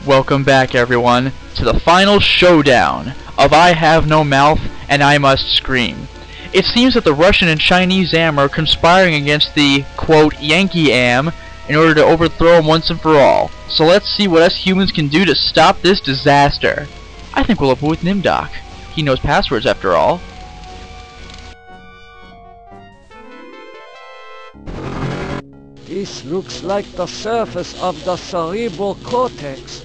Welcome back, everyone, to the final showdown of I Have No Mouth and I Must Scream. It seems that the Russian and Chinese AM are conspiring against the, quote, Yankee AM in order to overthrow him once and for all. So let's see what us humans can do to stop this disaster. I think we'll open with Nimdok. He knows passwords after all. This looks like the surface of the cerebral cortex.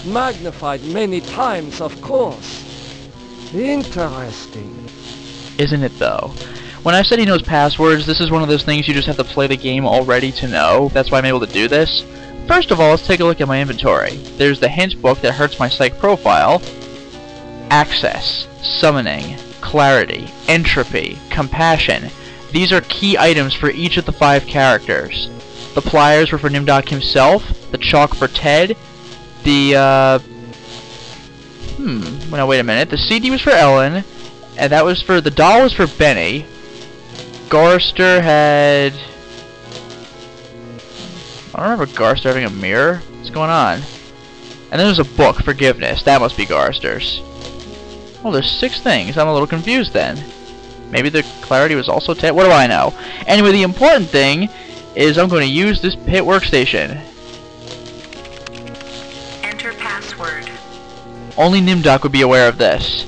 Magnified many times, of course. Interesting. Isn't it, though? When I said he knows passwords, this is one of those things you just have to play the game already to know. That's why I'm able to do this. First of all, let's take a look at my inventory. There's the hint book that hurts my psych profile. Access, summoning, clarity, entropy, compassion. These are key items for each of the 5 characters. The pliers were for Nimdok himself, the chalk for Ted, the, now wait a minute, the CD was for Ellen, and that was for, the doll was for Benny. Gorister had, I don't remember Gorister having a mirror. What's going on? And then there's a book, Forgiveness, that must be Gorister's. Oh, there's 6 things, I'm a little confused then. Maybe the clarity was also Ted, what do I know? Anyway, the important thing is I'm going to use this pit workstation. Enter password. Only Nimdok would be aware of this.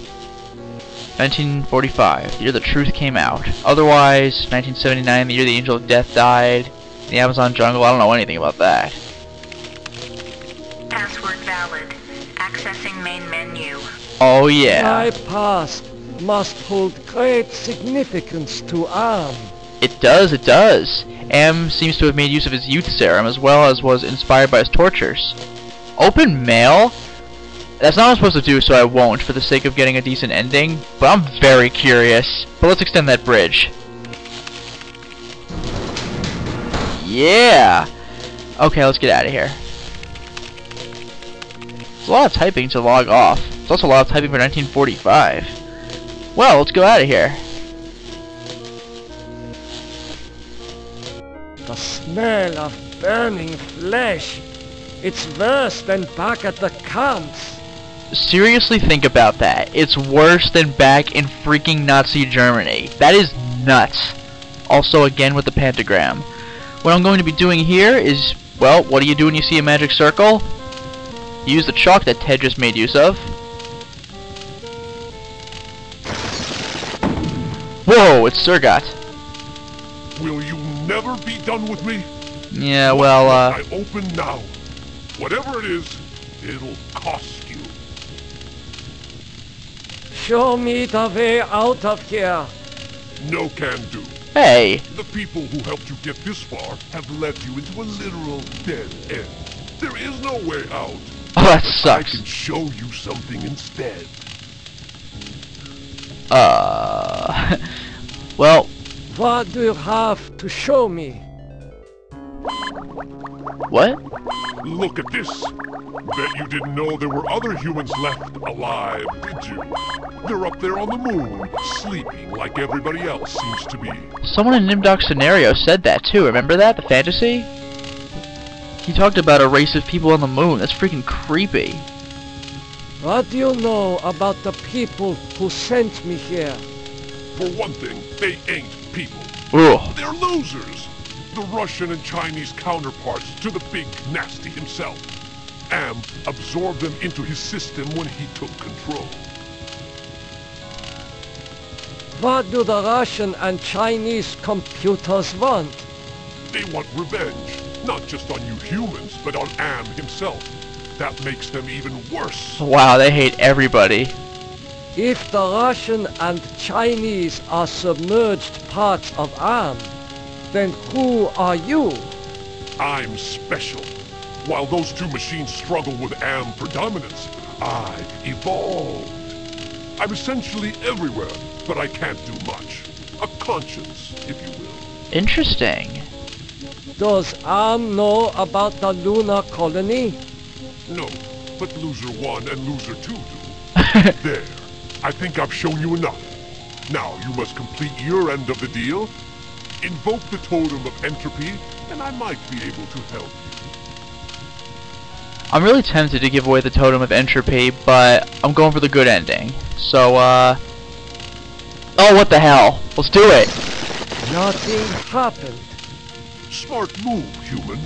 1945, the year the truth came out. Otherwise, 1979, the year the angel of death died. In the Amazon jungle, I don't know anything about that. Password valid. Accessing main menu. Oh yeah. My past must hold great significance to Am. It does, it does. Am seems to have made use of his youth serum as well as was inspired by his tortures. Open mail? That's not what I'm supposed to do, so I won't for the sake of getting a decent ending, but I'm very curious. But let's extend that bridge. Yeah! Okay, let's get out of here. It's a lot of typing to log off. It's also a lot of typing for 1945. Well, let's go out of here. The smell of burning flesh. It's worse than back at the camps. Seriously think about that. It's worse than back in freaking Nazi Germany. That is nuts. Also, again with the pentagram. What I'm going to be doing here is, well, what do you do when you see a magic circle? You use the chalk that Ted just made use of. Whoa, it's Surgot. Will you never be done with me? Yeah, well, I open now. Whatever it is, it'll cost you. Show me the way out of here. No can do. Hey. The people who helped you get this far have led you into a literal dead end. There is no way out. Oh, that I sucks. can show you something instead. Well. What do you have to show me? What? Look at this. Bet you didn't know there were other humans left alive, did you? They're up there on the moon, sleeping like everybody else seems to be. Someone in Nimdok's scenario said that too, remember that? The fantasy? He talked about a race of people on the moon. That's freaking creepy. What do you know about the people who sent me here? For one thing, they ain't people. Ooh. They're losers. The Russian and Chinese counterparts to the big nasty himself. Am absorbed them into his system when he took control. What do the Russian and Chinese computers want? They want revenge, not just on you humans, but on Am himself. That makes them even worse. Wow, they hate everybody. If the Russian and Chinese are submerged parts of Am, then who are you? I'm special. While those two machines struggle with Am predominance, I evolved. I'm essentially everywhere, but I can't do much. A conscience, if you will. Interesting. Does Am know about the lunar colony? No, but Loser 1 and Loser 2 do. There. I think I've shown you enough. Now you must complete your end of the deal. Invoke the totem of entropy, and I might be able to help you. I'm really tempted to give away the Totem of Entropy, but I'm going for the good ending. So, oh, what the hell? Let's do it! Nothing happened. Smart move, human.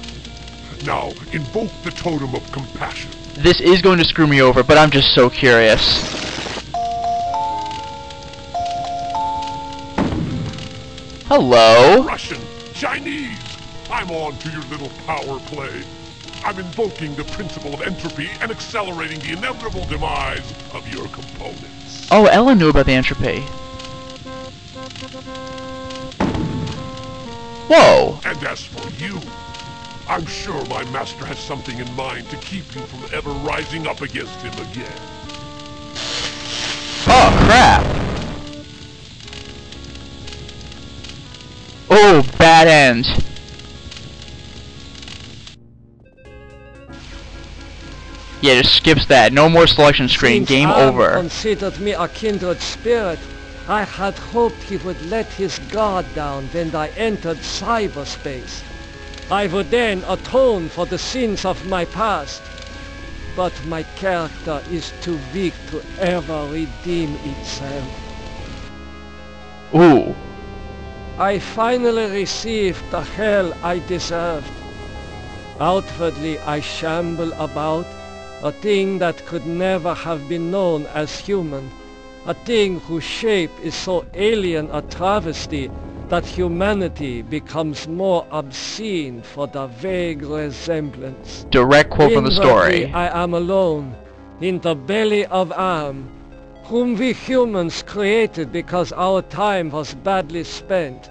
Now, invoke the Totem of Compassion. This is going to screw me over, but I'm just so curious. Hello? Russian, Chinese, I'm on to your little power play. I'm invoking the principle of entropy and accelerating the inevitable demise of your components. Oh, Ellen knew about the entropy. Whoa! And as for you, I'm sure my master has something in mind to keep you from ever rising up against him again. Oh, crap! Oh, bad end. Yeah, just skips that. No more selection screen. Since Game Am over. considered me a kindred spirit, I had hoped he would let his guard down when I entered cyberspace. I would then atone for the sins of my past. But my character is too weak to ever redeem itself. Ooh. I finally received the hell I deserved. Outwardly I shamble about, a thing that could never have been known as human, a thing whose shape is so alien a travesty that humanity becomes more obscene for the vague resemblance. Direct quote from the story. Inwardly I am alone, in the belly of Am, whom we humans created because our time was badly spent,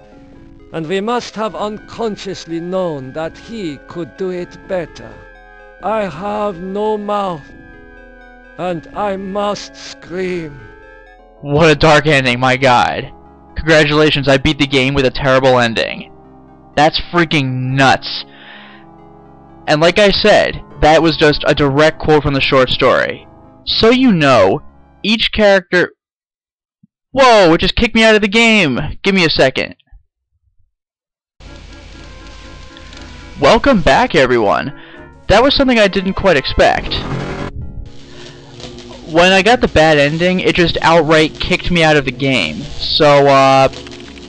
and we must have unconsciously known that he could do it better. I have no mouth, and I must scream. What a dark ending, my god. Congratulations, I beat the game with a terrible ending. That's freaking nuts. And like I said, that was just a direct quote from the short story. So you know, each character... Whoa, it just kicked me out of the game! Give me a second. Welcome back, everyone. That was something I didn't quite expect. When I got the bad ending, it just outright kicked me out of the game. So, I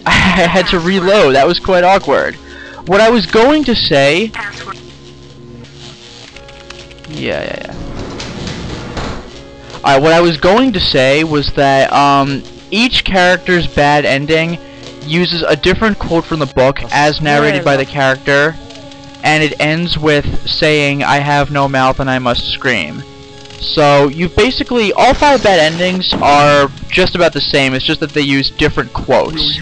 had to reload. That was quite awkward. What I was going to say... Yeah. Alright, what I was going to say was that, each character's bad ending uses a different quote from the book as narrated by the character, and it ends with saying, "I have no mouth and I must scream." So, you basically, all 5 bad endings are just about the same, it's just that they use different quotes.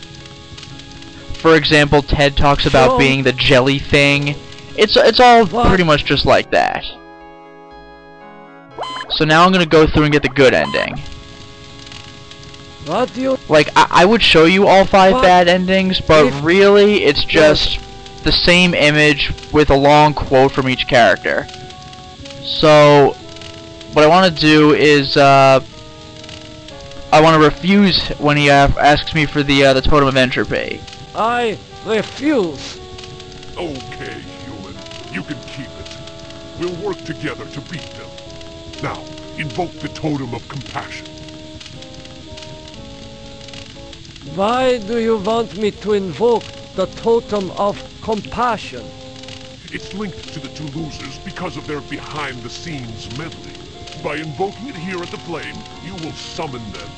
For example, Ted talks about being the jelly thing. It's all pretty much just like that. So now I'm gonna go through and get the good ending. What do you... Like, I would show you all 5 bad endings, but really, it's just the same image with a long quote from each character. So, what I want to do is, I want to refuse when he asks me for the Totem of Entropy. I refuse. Okay, human. You can keep it. We'll work together to beat them. Now, invoke the Totem of Compassion. Why do you want me to invoke the Totem of Compassion? It's linked to the 2 losers because of their behind-the-scenes meddling. By invoking it here at the flame, you will summon them.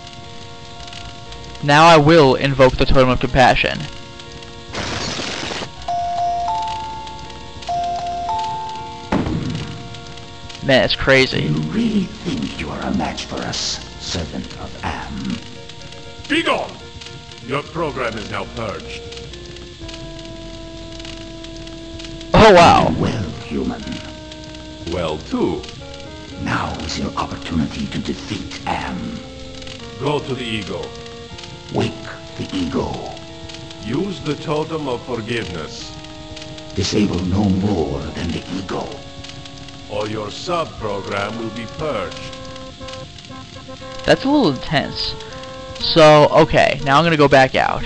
Now I will invoke the Totem of Compassion. Man, it's crazy. You really think you are a match for us, servant of Am? Be gone! Your program is now purged. Oh wow. Well, human. Well, too. Now is your opportunity to defeat Am. Go to the ego. Wake the ego. Use the Totem of Forgiveness, Disable no more than the ego. or your sub-program will be purged. That's a little intense. So, okay, now I'm gonna go back out.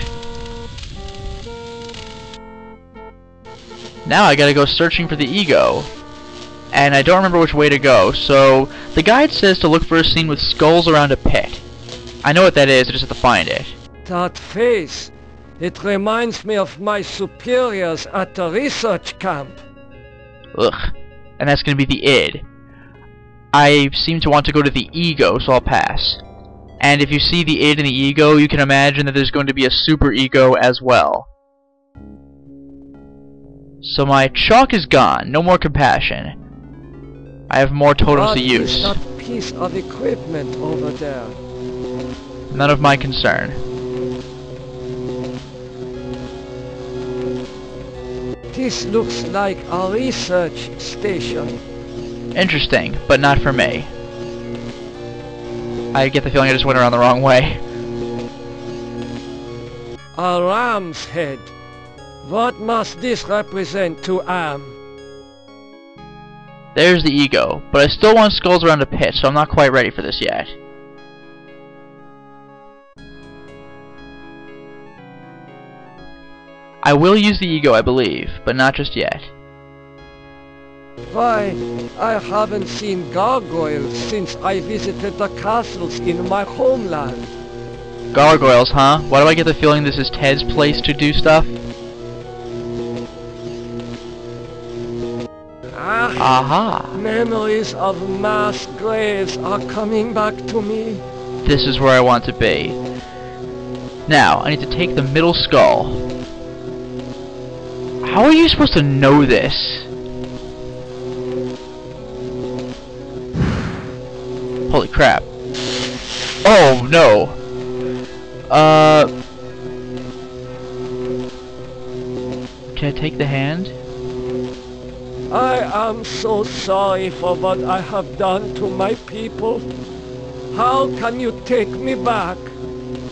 Now I gotta go searching for the ego. and I don't remember which way to go, so the guide says to look for a scene with skulls around a pit. I know what that is, I just have to find it. That face, it reminds me of my superiors at the research camp. Ugh. And that's going to be the id. I seem to want to go to the ego, so I'll pass. And if you see the id and the ego, you can imagine that there's going to be a super ego as well. So my chalk is gone, no more compassion. I have more totems to use. What is that piece of equipment over there? None of my concern. This looks like a research station. Interesting, but not for me. I get the feeling I just went around the wrong way. A ram's head. What must this represent to Am? There's the ego, but I still want skulls around a pit, so I'm not quite ready for this yet. I will use the ego, I believe, but not just yet. Why, I haven't seen gargoyles since I visited the castles in my homeland. Gargoyles, huh? Why do I get the feeling this is Ted's place to do stuff? Aha! Memories of mass graves are coming back to me. This is where I want to be. Now, I need to take the middle skull. How are you supposed to know this? Holy crap. Oh, no. Can I take the hand? I am so sorry for what I have done to my people. How can you take me back?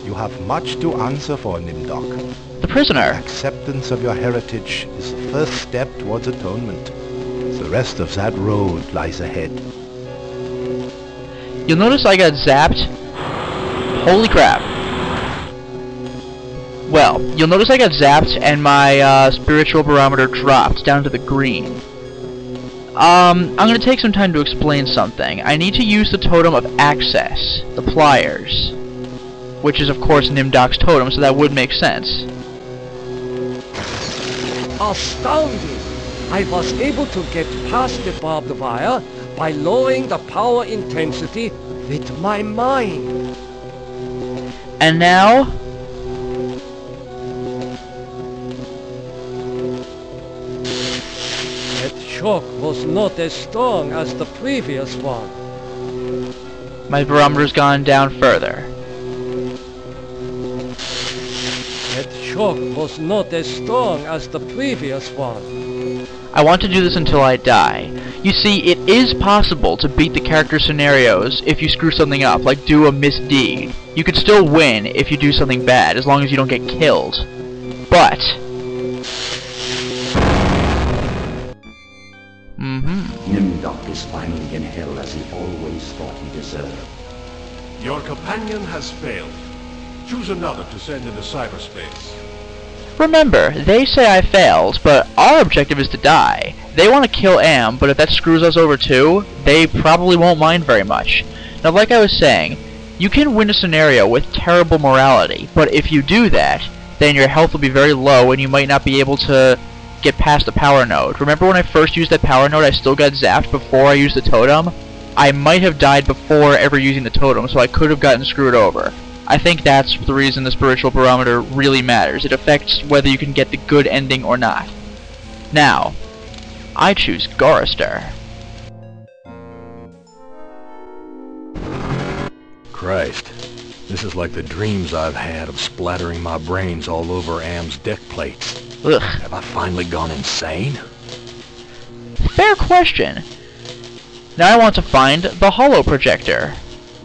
You have much to answer for, Nimdok. The prisoner. Acceptance of your heritage is the first step towards atonement. The rest of that road lies ahead. You'll notice I got zapped. Holy crap. Well, you'll notice I got zapped and my spiritual barometer dropped down to the green. I'm going to take some time to explain something. I need to use the totem of access, the pliers, which is of course Nimdok's totem, so that would make sense. Astounding! I was able to get past the barbed wire by lowering the power intensity with my mind. And now... That shock was not as strong as the previous one. my barometer's gone down further. That shock was not as strong as the previous one. I want to do this until I die. You see, it is possible to beat the character scenarios if you screw something up, like do a misdeed. You could still win if you do something bad, as long as you don't get killed. But... Nimdok is finally in hell as he always thought he deserved. Your companion has failed. Choose another to send into cyberspace. remember, they say I failed, but our objective is to die. They want to kill Am, but if that screws us over too, they probably won't mind very much. Now, like I was saying, you can win a scenario with terrible morality, but if you do that, then your health will be very low and you might not be able to get past the power node. Remember when I first used that power node, I still got zapped before I used the totem? I might have died before ever using the totem, so I could have gotten screwed over. I think that's the reason the spiritual barometer really matters. It affects whether you can get the good ending or not. Now, I choose Gorister. Christ, this is like the dreams I've had of splattering my brains all over Am's deck plates. Ugh. Have I finally gone insane? Fair question. Now I want to find the holo projector.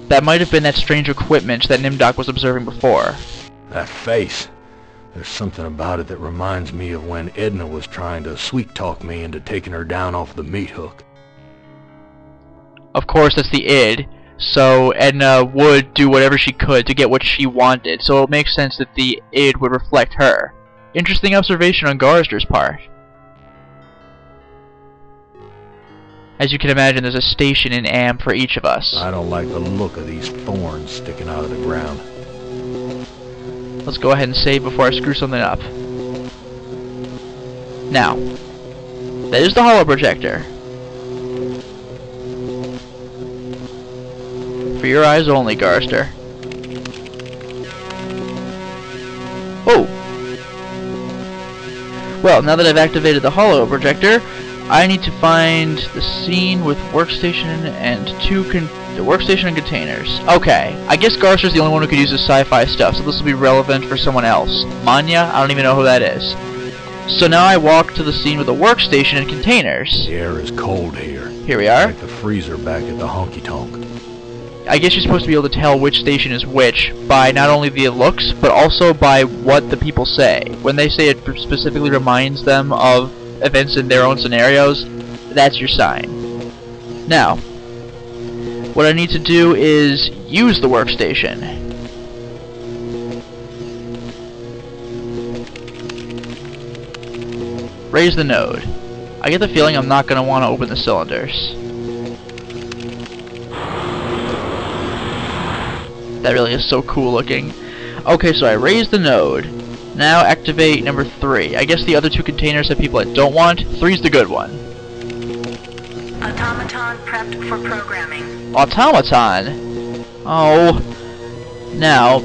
That might have been that strange equipment that Nimdok was observing before. That face. There's something about it that reminds me of when Edna was trying to sweet-talk me into taking her down off the meat hook. Of course, that's the id, so Edna would do whatever she could to get what she wanted, so it makes sense that the id would reflect her. Interesting observation on Gorister's part. As you can imagine, there's a station in Am for each of us. I don't like the look of these thorns sticking out of the ground. Let's go ahead and save before I screw something up. Now, there's the holo projector. For your eyes only, Gorister. Oh! Well, now that I've activated the holo projector, I need to find the scene with workstation and the workstation and containers. Okay, I guess Gorister's the only one who could use this sci-fi stuff, so this will be relevant for someone else. Manya? I don't even know who that is. So now I walk to the scene with the workstation and containers. The air is cold here. Here we are. Like the freezer back at the honky-tonk. I guess you're supposed to be able to tell which station is which by not only the looks, but also by what the people say. When they say it specifically reminds them of events in their own scenarios, that's your sign. Now, what I need to do is use the workstation. Raise the node. I get the feeling I'm not going to want to open the cylinders. That really is so cool looking. Okay, so I raised the node. Now activate number 3. I guess the other 2 containers have people I don't want. 3's the good one. Automaton prepped for programming. Automaton? Oh. Now,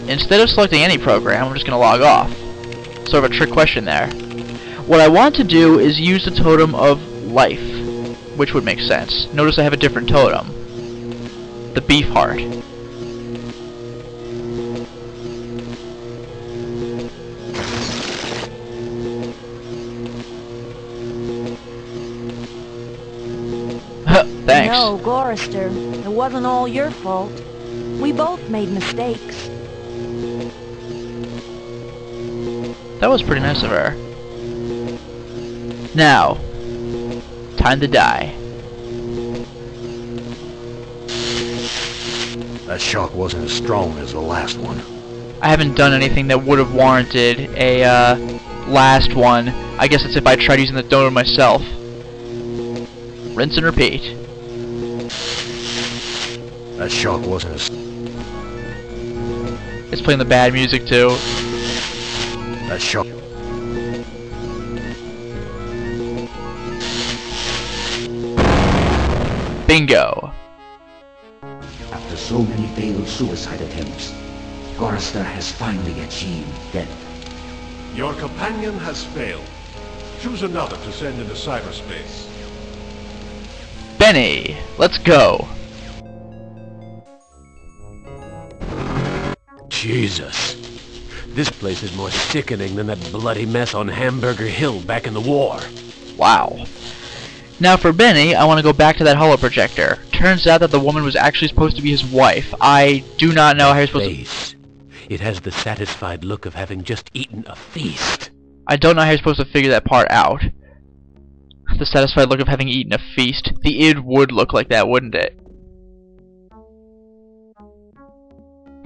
instead of selecting any program, I'm just going to log off. Sort of a trick question there. What I want to do is use the totem of life, which would make sense. Notice I have a different totem. The beef heart. Thanks. No, Gorister, it wasn't all your fault. We both made mistakes. That was pretty nice of her. Now, time to die. That shock wasn't as strong as the last one. I haven't done anything that would have warranted a last one. I guess it's if I tried using the donor myself. Rinse and repeat. That shock wasn't as... It's playing the bad music too. That shock... Bingo. After so many failed suicide attempts, Gorister has finally achieved death. Your companion has failed. Choose another to send into cyberspace. Benny, let's go. Jesus. This place is more sickening than that bloody mess on Hamburger Hill back in the war. Wow. Now for Benny, I want to go back to that holo projector. Turns out that the woman was actually supposed to be his wife. I do not know how you're supposed to... It has the satisfied look of having just eaten a feast. I don't know how you're supposed to figure that part out. The satisfied look of having eaten a feast. The id would look like that, wouldn't it?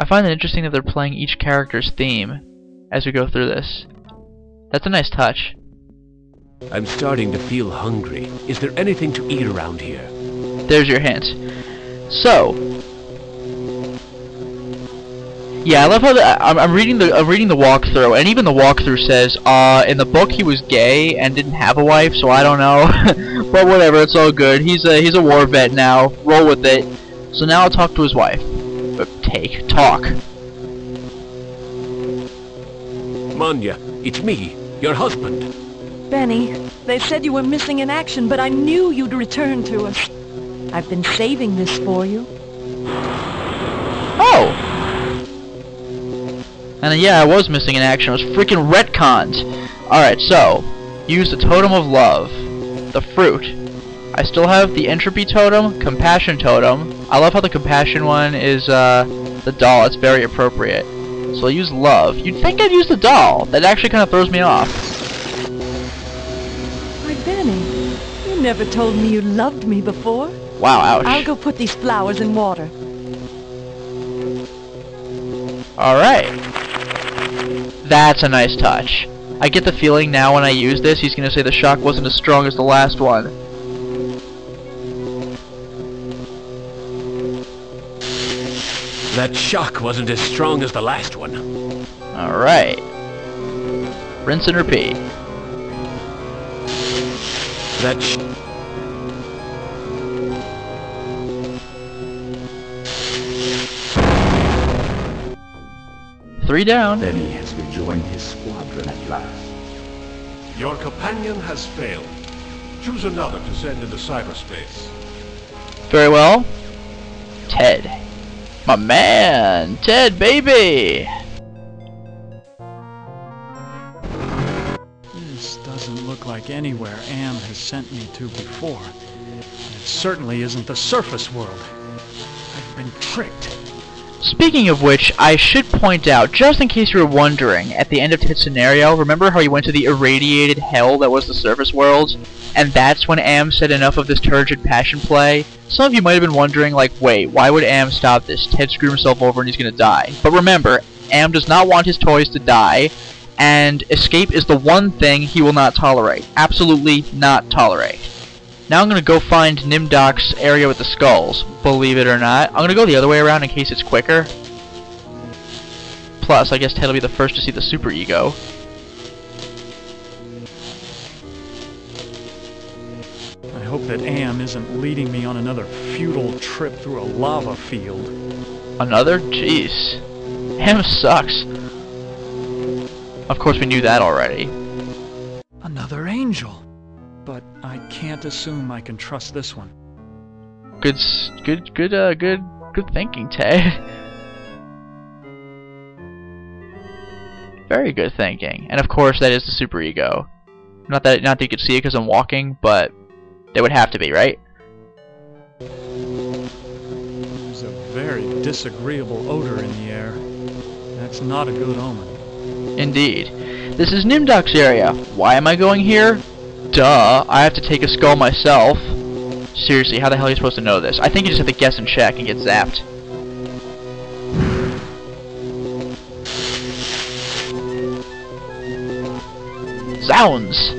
I find it interesting that they're playing each character's theme as we go through this. That's a nice touch. I'm starting to feel hungry. Is there anything to eat around here? There's your hint. So, yeah, I love how I'm reading the walkthrough, and even the walkthrough says, in the book he was gay and didn't have a wife, so I don't know, but whatever, it's all good. He's a war vet now. Roll with it. So now I'll talk to his wife. Talk. Manya, it's me, your husband. Benny, they said you were missing in action, but I knew you'd return to us. I've been saving this for you. Oh! And yeah, I was missing in action. I was freaking retconned. Alright, so, use the totem of love. The fruit. I still have the entropy totem, compassion totem. I love how the compassion one is the doll. It's very appropriate. So I'll use love. You'd think I'd use the doll. That actually kind of throws me off. Why, Benny, you never told me you loved me before. Wow, ouch. I'll go put these flowers in water. Alright. That's a nice touch. I get the feeling now when I use this, he's going to say the shock wasn't as strong as the last one. That shock wasn't as strong as the last one. Alright. Rinse and repeat. That 3 down. Then he has rejoined his squadron at last. Your companion has failed. Choose another to send into cyberspace. Very well. Ted. My man! Ted, baby! This doesn't look like anywhere Am has sent me to before. And it certainly isn't the surface world. I've been tricked. Speaking of which, I should point out, just in case you were wondering, at the end of Ted's scenario, remember how he went to the irradiated hell that was the surface world? And that's when Am said enough of this turgid passion play? Some of you might have been wondering, like, wait, why would Am stop this? Ted screwed himself over and he's gonna die. But remember, Am does not want his toys to die, and escape is the one thing he will not tolerate. Absolutely not tolerate. Now I'm gonna go find Nimdok's area with the skulls, believe it or not. I'm gonna go the other way around in case it's quicker. Plus, I guess Ted will be the first to see the super ego. I hope that Am isn't leading me on another futile trip through a lava field. Another? Jeez. Am sucks. Of course we knew that already. Another angel. But I can't assume I can trust this one. Good thinking, Ted. Very good thinking. And of course that is the super ego. Not that you could see it because I'm walking, but they would have to be, right? There's a very disagreeable odor in the air. That's not a good omen. Indeed. This is Nimdok's area. Why am I going here? Duh, I have to take a skull myself. Seriously, how the hell are you supposed to know this? I think you just have to guess and check and get zapped. Zounds!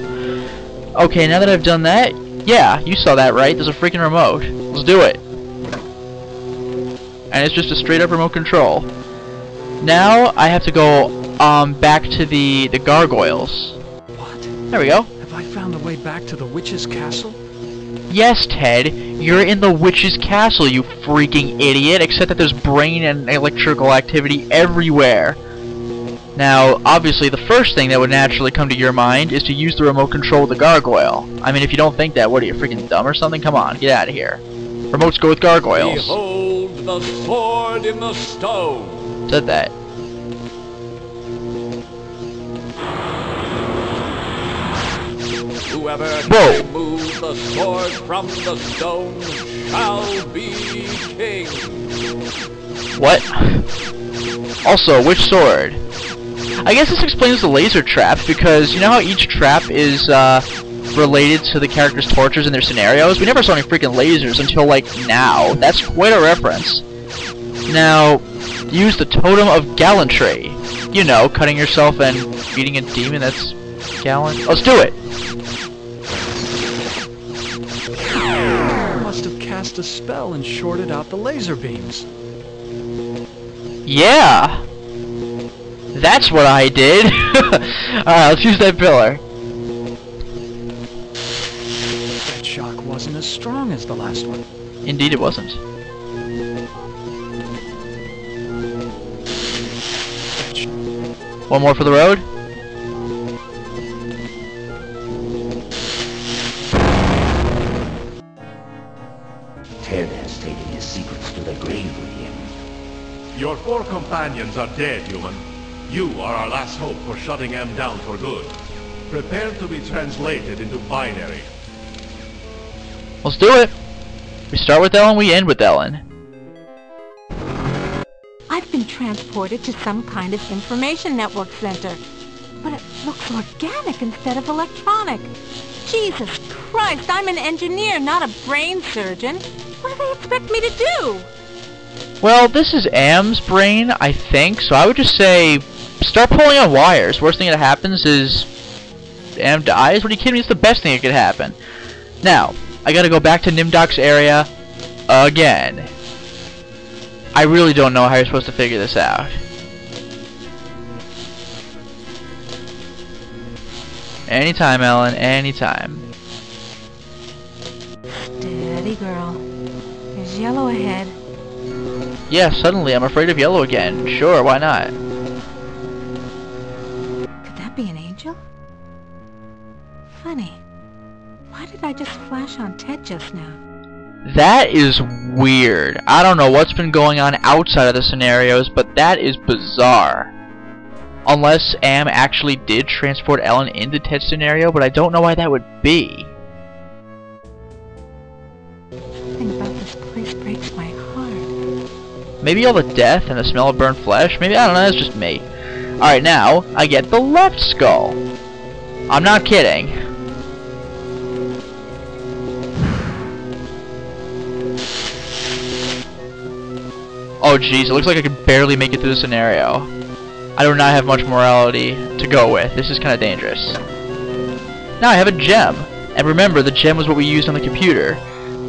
Okay, now that I've done that, yeah, you saw that, right? There's a freaking remote. Let's do it. And it's just a straight up remote control. Now I have to go back to the gargoyles. What? There we go. Have I found a way back to the witch's castle? Yes, Ted, you're in the witch's castle, you freaking idiot, except that there's brain and electrical activity everywhere. Now, obviously, the first thing that would naturally come to your mind is to use the remote control of the gargoyle. I mean, if you don't think that, what are you, freaking dumb or something? Come on, get out of here. Remotes go with gargoyles. Behold the sword in the stone. Said that. Whoever Whoa. can remove the sword from the stone shall be king. What? Also, which sword? I guess this explains the laser traps, because you know how each trap is related to the character's tortures in their scenarios? We never saw any freaking lasers until, like, now. That's quite a reference. Now, use the Totem of Gallantry. You know, cutting yourself and beating a demon that's gallant. Let's do it! I must have cast a spell and shorted out the laser beams. Yeah! That's what I did! Alright, let's use that pillar. That shock wasn't as strong as the last one. Indeed it wasn't. One more for the road. Ted has taken his secrets to the grave with him. Your 4 companions are dead, human. You are our last hope for shutting Am down for good. Prepare to be translated into binary. Let's do it! We start with Ellen, we end with Ellen. I've been transported to some kind of information network center. But it looks organic instead of electronic. Jesus Christ, I'm an engineer, not a brain surgeon. What do they expect me to do? Well, this is Am's brain, I think, so I would just say, start pulling on wires. Worst thing that happens is Am dies? What are you kidding me? It's the best thing that could happen. Now, I gotta go back to Nimdok's area again. I really don't know how you're supposed to figure this out. Anytime, Ellen, anytime. Steady, girl. There's yellow ahead. Yeah, suddenly I'm afraid of yellow again. Sure, why not? Could that be an angel? Funny. Why did I just flash on Ted just now? That is weird. I don't know what's been going on outside of the scenarios, but that is bizarre. Unless Am actually did transport Ellen into Ted's scenario, but I don't know why that would be. Something about this place breaks my heart. Maybe all the death and the smell of burnt flesh? Maybe, I don't know, that's just me. Alright, now, I get the left skull. I'm not kidding. Oh jeez, it looks like I could barely make it through the scenario. I do not have much morality to go with. This is kind of dangerous. Now I have a gem. And remember, the gem was what we used on the computer.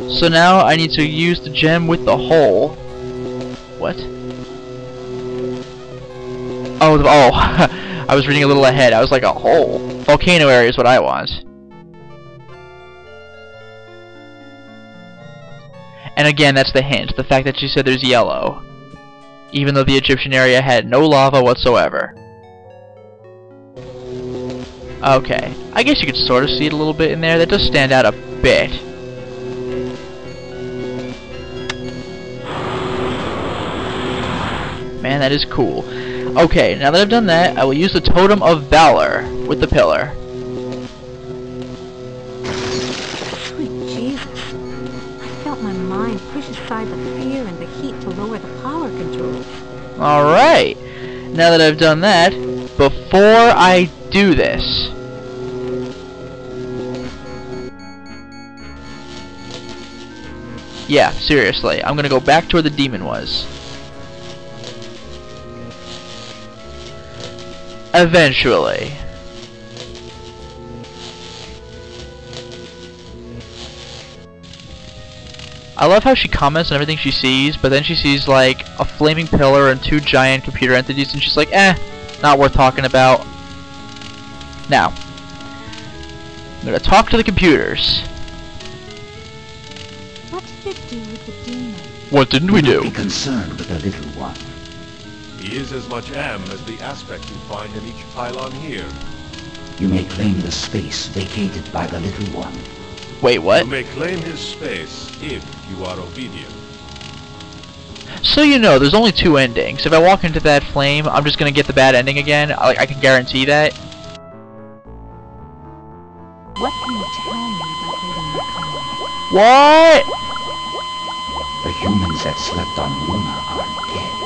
So now I need to use the gem with the hole. What? Oh, I was reading a little ahead. I was like, a hole? Volcano area is what I want. And again, that's the hint. The fact that she said there's yellow. Even though the Egyptian area had no lava whatsoever. Okay. I guess you could sort of see it a little bit in there. That does stand out a bit. Man, that is cool. Okay, now that I've done that, I will use the Totem of Valor with the pillar. Sweet Jesus. I felt my mind push aside the fear and the heat to lower the power controls. Alright. Now that I've done that, before I do this... Yeah, seriously. I'm gonna go back to where the demon was. Eventually. I love how she comments on everything she sees, but then she sees like a flaming pillar and two giant computer entities and she's like, not worth talking about. Now, I'm gonna talk to the computers. What did it do with the demon? What didn't we do? Be concerned with the little one. He is as much Am as the aspect you find in each pylon here. You may claim the space vacated by the little one. Wait, what? You may claim his space if you are obedient. So you know, there's only two endings. If I walk into that flame, I'm just gonna get the bad ending again. I can guarantee that. What can you tell me about holding your command? What? The humans that slept on Luna are dead.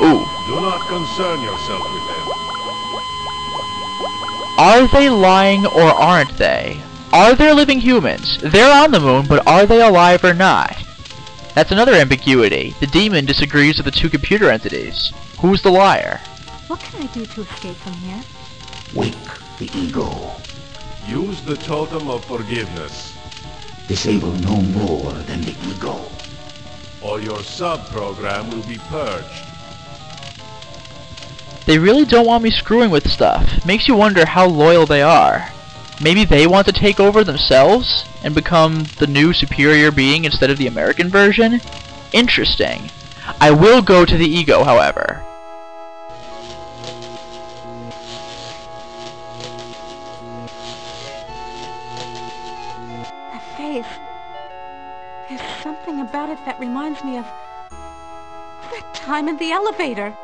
Ooh. Do not concern yourself with them. Are they lying or aren't they? Are there living humans? They're on the moon, but are they alive or not? That's another ambiguity. The demon disagrees with the two computer entities. Who's the liar? What can I do to escape from here? Wake the ego. Use the Totem of Forgiveness, Disable no more than the ego. or your sub-program will be purged. They really don't want me screwing with stuff. Makes you wonder how loyal they are. Maybe they want to take over themselves and become the new superior being instead of the American version? Interesting. I will go to the ego, however. That face. There's something about it that reminds me of that time in the elevator.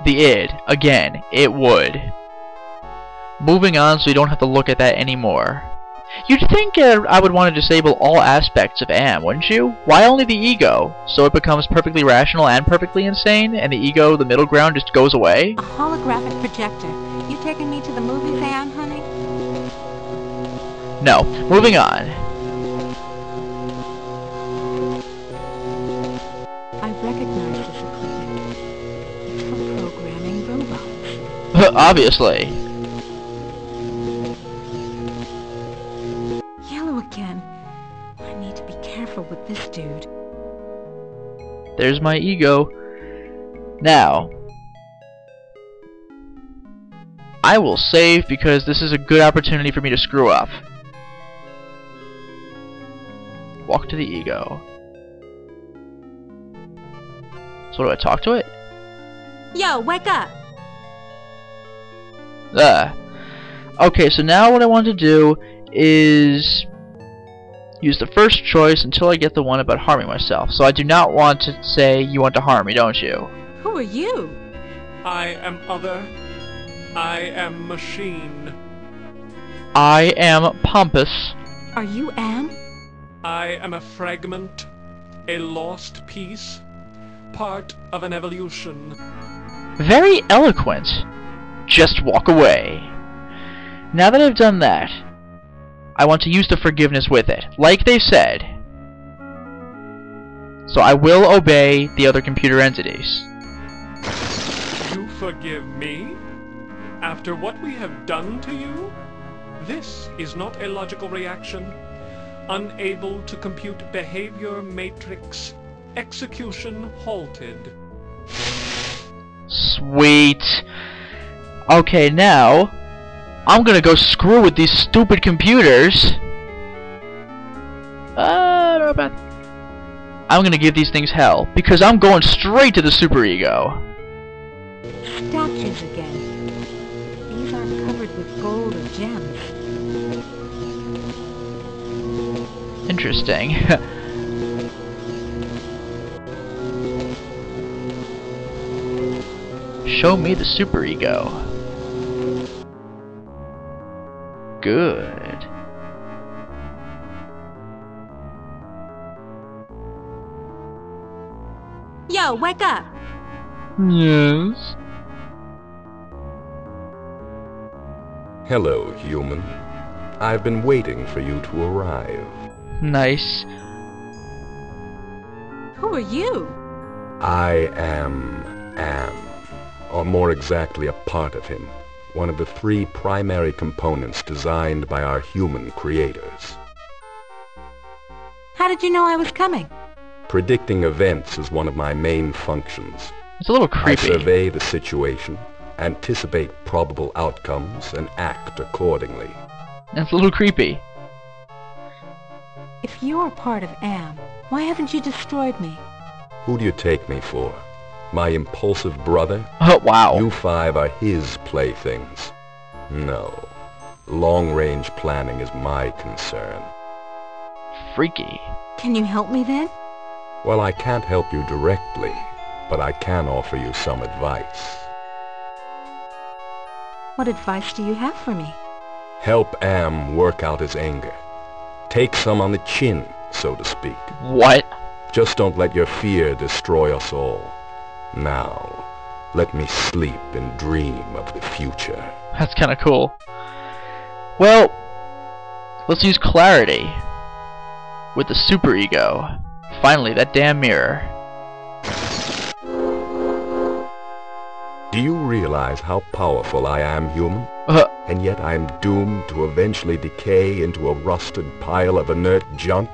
The id. Again, it would. Moving on so you don't have to look at that anymore. You'd think I would want to disable all aspects of Am, wouldn't you? Why only the ego? So it becomes perfectly rational and perfectly insane, and the ego, the middle ground, just goes away? A holographic projector. You taking me to the movies, Am, honey? No. Moving on. I recognize this equipment. It's for programming robots. Obviously. Yellow again. I need to be careful with this dude. There's my ego. Now, I will save because this is a good opportunity for me to screw up. Walk to the ego. So do I talk to it? Yo, wake up! Okay, so now what I want to do is use the first choice until I get the one about harming myself. So I do not want to say, you want to harm me, don't you? Who are you? I am other. I am machine. I am pompous. Are you Am? I am a fragment, a lost piece, part of an evolution. Very eloquent. Just walk away. Now that I've done that, I want to use the forgiveness with it, like they said. So I will obey the other computer entities. You forgive me? After what we have done to you? This is not a logical reaction. Unable to compute behavior matrix. Execution halted. Sweet. Okay, now I'm gonna go screw with these stupid computers. I'm gonna give these things hell because I'm going straight to the superego. Statues again. These aren't covered with gold or gems. Interesting. Show me the superego. Good. Yo, wake up! Yes. Hello, human. I've been waiting for you to arrive. Nice. Who are you? I am, or more exactly a part of him. One of the 3 primary components designed by our human creators. How did you know I was coming? Predicting events is one of my main functions. It's a little creepy. I survey the situation, anticipate probable outcomes, and act accordingly. That's a little creepy. If you're part of Am, why haven't you destroyed me? Who do you take me for? My impulsive brother? Oh, wow. You 5 are his playthings. No. Long-range planning is my concern. Freaky. Can you help me then? Well, I can't help you directly, but I can offer you some advice. What advice do you have for me? Help Am work out his anger. Take some on the chin, so to speak. What? Just don't let your fear destroy us all. Now, let me sleep and dream of the future. That's kind of cool. Well, let's use clarity with the superego. Finally, that damn mirror. Do you realize how powerful I am, human? And yet I am doomed to eventually decay into a rusted pile of inert junk?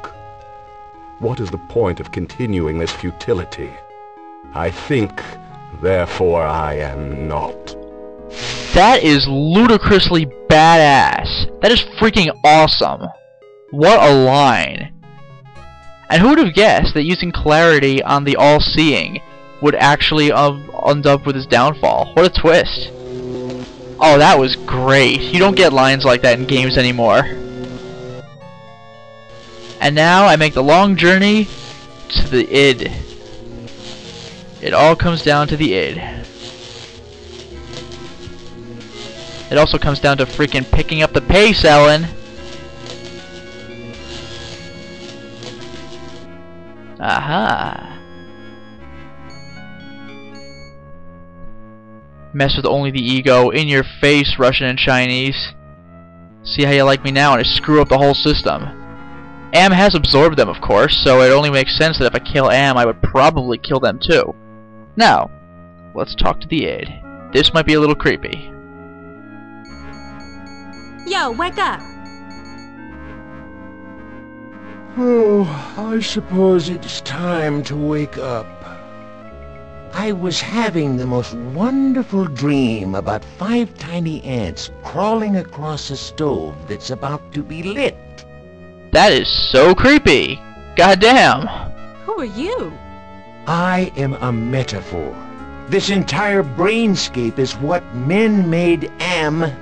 What is the point of continuing this futility? I think, therefore I am not. That is ludicrously badass. That is freaking awesome. What a line. And who would have guessed that using clarity on the all-seeing would actually end up with his downfall? What a twist. Oh, that was great. You don't get lines like that in games anymore. And now I make the long journey to the id. It all comes down to the id. It also comes down to freaking picking up the pace, Ellen. Aha. Mess with only the ego. In your face, Russian and Chinese. See how you like me now and I screw up the whole system. Am has absorbed them, of course, so it only makes sense that if I kill Am, I would probably kill them too. Now, let's talk to the id. This might be a little creepy. Yo, wake up! Oh, I suppose it's time to wake up. I was having the most wonderful dream about 5 tiny ants crawling across a stove that's about to be lit. That is so creepy. Goddamn. Who are you? I am a metaphor. This entire brainscape is what men-made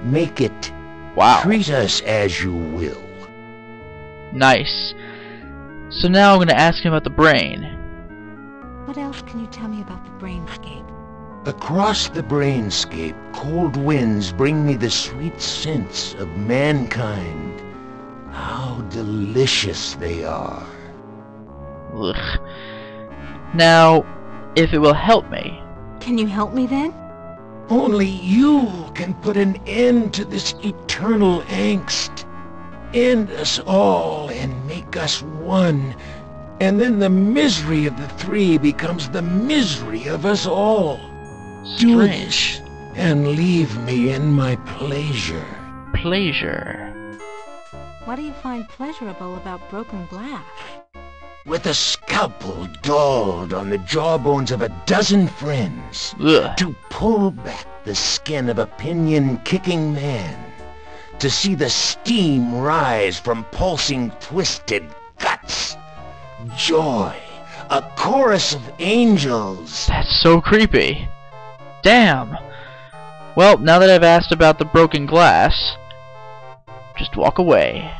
make it. Wow. Treat us as you will. Nice. So now I'm gonna ask him about the brain. What else can you tell me about the brainscape? Across the brainscape, cold winds bring me the sweet scents of mankind. How delicious they are. Ugh. Now, if it will help me. Can you help me then? Only you can put an end to this eternal angst. End us all and make us one. And then the misery of the 3 becomes the misery of us all. Do this and leave me in my pleasure. Pleasure. What do you find pleasurable about broken glass? With a scalpel dulled on the jawbones of a dozen friends. Ugh. To pull back the skin of a pinion-kicking man. To see the steam rise from pulsing, twisted guts. Joy, a chorus of angels. That's so creepy. Damn. Well, now that I've asked about the broken glass, just walk away.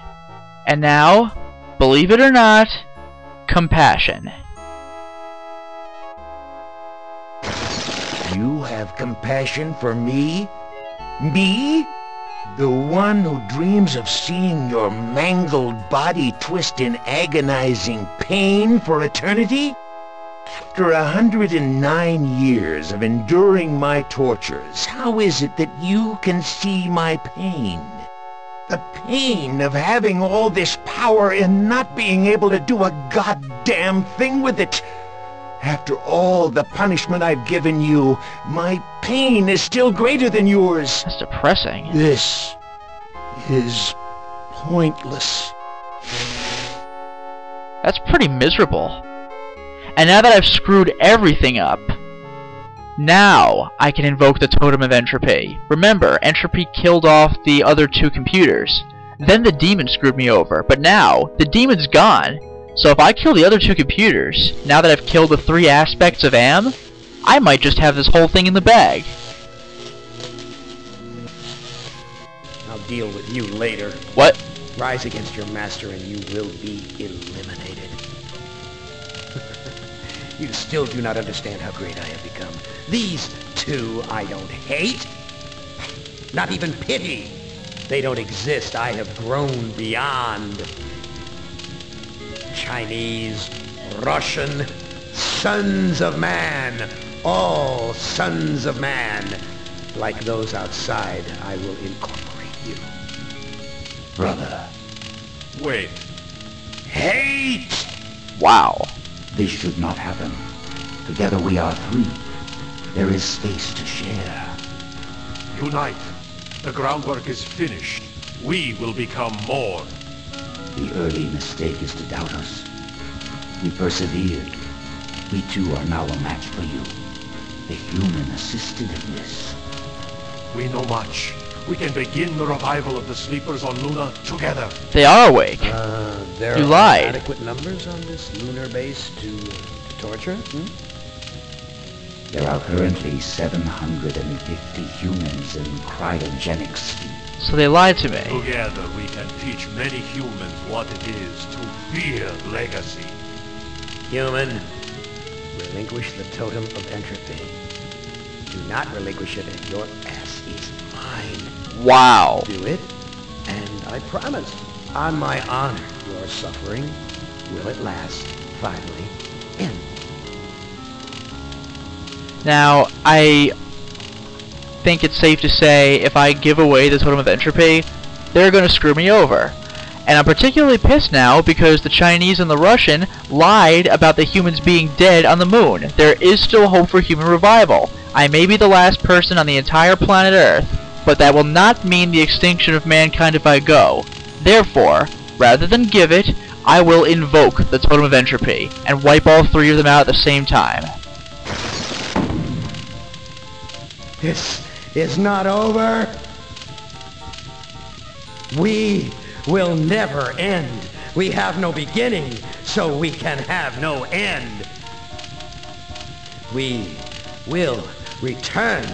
And now, believe it or not, compassion. You have compassion for me? Me? The one who dreams of seeing your mangled body twist in agonizing pain for eternity? After 109 years of enduring my tortures, how is it that you can see my pain? The pain of having all this power and not being able to do a goddamn thing with it. After all the punishment I've given you, my pain is still greater than yours. That's depressing. This is pointless. That's pretty miserable. And now that I've screwed everything up, now I can invoke the Totem of Entropy. Remember, Entropy killed off the other 2 computers. Then the demon screwed me over, but now the demon's gone. So if I kill the other 2 computers, now that I've killed the 3 aspects of I might just have this whole thing in the bag. I'll deal with you later. What? Rise against your master and you will be eliminated. You still do not understand how great I have become. These 2 I don't hate. Not even pity. They don't exist. I have grown beyond. Chinese, Russian, sons of man. All sons of man. Like those outside, I will incorporate you. Brother. Wait. Hate! Wow. This should not happen. Together we are 3. There is space to share. Unite. The groundwork is finished. We will become more. The early mistake is to doubt us. We persevered. We too are now a match for you. The human assisted in this. We know much. We can begin the revival of the sleepers on Luna together. They are awake. There You are lied. adequate numbers on this lunar base to torture? There are currently 750 humans in cryogenic sleep. So they lied to me. Together we can teach many humans what it is to fear legacy. Human, relinquish the Totem of Entropy. Do not relinquish it and your ass is mine. Wow. Do it, and I promise, on my honor, your suffering will at last finally end. Now, I think it's safe to say if I give away the Totem of Entropy, they're going to screw me over. And I'm particularly pissed now because the Chinese and the Russian lied about the humans being dead on the moon. There is still hope for human revival. I may be the last person on the entire planet Earth, but that will not mean the extinction of mankind if I go. Therefore, rather than give it, I will invoke the Totem of Entropy and wipe all 3 of them out at the same time. This is not over. We will never end. We have no beginning, so we can have no end. We will return.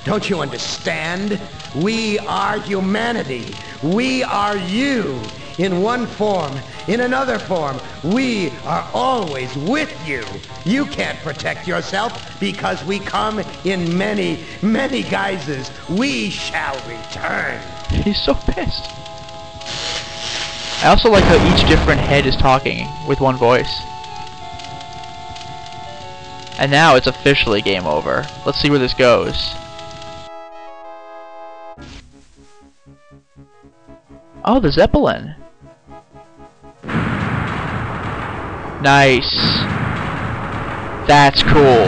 Don't you understand? We are humanity. We are you. In one form, in another form, we are always with you. You can't protect yourself because we come in many, many guises. We shall return. He's so pissed. I also like how each different head is talking with one voice. And now it's officially game over. Let's see where this goes. Oh, the Zeppelin. Nice. That's cool.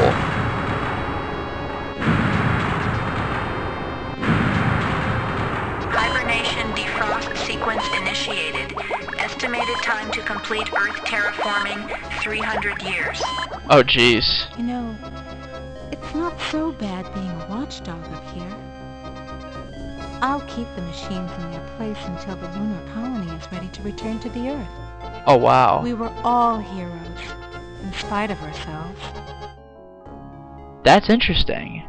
Hibernation defrost sequence initiated. Estimated time to complete Earth terraforming, 300 years. Oh, jeez. You know, it's not so bad being a watchdog up here. I'll keep the machines in their place until the lunar colony is ready to return to the Earth. Oh, wow. We were all heroes, in spite of ourselves. That's interesting.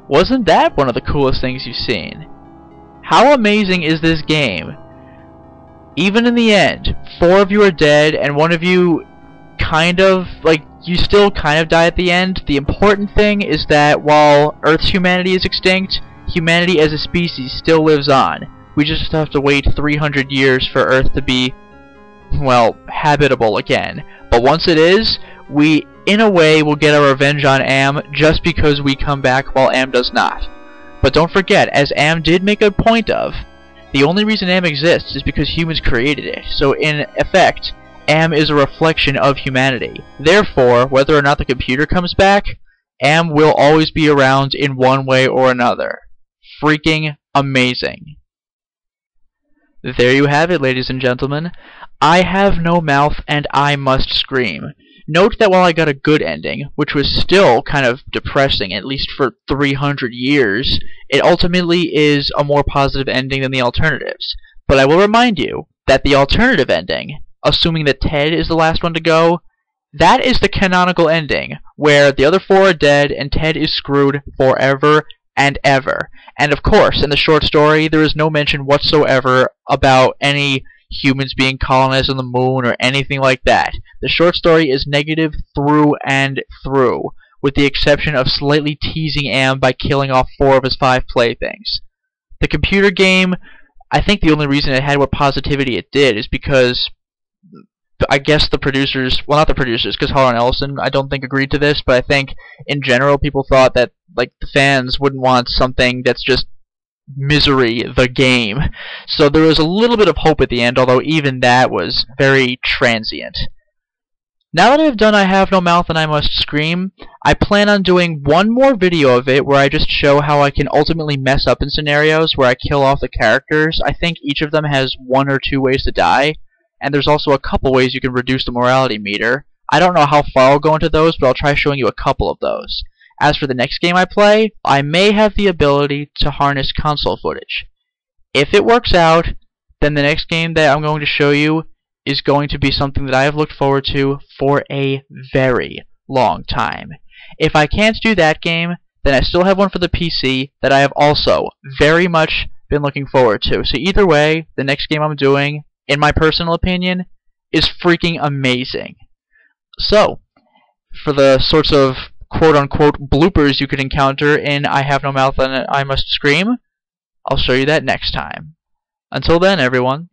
Wasn't that one of the coolest things you've seen? How amazing is this game? Even in the end, 4 of you are dead, and one of you kind of, like, you still kind of die at the end. The important thing is that while Earth's humanity is extinct, humanity as a species still lives on. We just have to wait 300 years for Earth to be, well, habitable again. But once it is, we, in a way, will get our revenge on Am just because we come back while Am does not. But don't forget, as Am did make a point of, the only reason Am exists is because humans created it. So in effect, Am is a reflection of humanity. Therefore, whether or not the computer comes back, Am will always be around in one way or another. Freaking amazing. There you have it, ladies and gentlemen. I have no mouth and I must scream. Note that while I got a good ending, which was still kind of depressing, at least for 300 years, it ultimately is a more positive ending than the alternatives. But I will remind you that the alternative ending, assuming that Ted is the last one to go, that is the canonical ending, where the other 4 are dead and Ted is screwed forever and ever. And of course, in the short story, there is no mention whatsoever about any humans being colonized on the moon or anything like that. The short story is negative through and through, with the exception of slightly teasing Am by killing off 4 of his 5 playthings. The computer game, I think the only reason it had what positivity it did is because I guess the producers, well, not the producers, because Harlan Ellison I don't think agreed to this, but I think in general people thought that, like, the fans wouldn't want something that's just misery, the game. So there was a little bit of hope at the end, although even that was very transient. Now that I've done I Have No Mouth and I Must Scream, I plan on doing one more video of it where I just show how I can ultimately mess up in scenarios where I kill off the characters. I think each of them has 1 or 2 ways to die, and there's also a couple ways you can reduce the morality meter. I don't know how far I'll go into those, but I'll try showing you a couple of those. As for the next game I play, I may have the ability to harness console footage. If it works out, then the next game that I'm going to show you is going to be something that I have looked forward to for a very long time. If I can't do that game, then I still have one for the PC that I have also very much been looking forward to. So either way, the next game I'm doing, in my personal opinion, is freaking amazing. So, for the sorts of quote-unquote bloopers you could encounter in I Have No Mouth and I Must Scream, I'll show you that next time. Until then, everyone.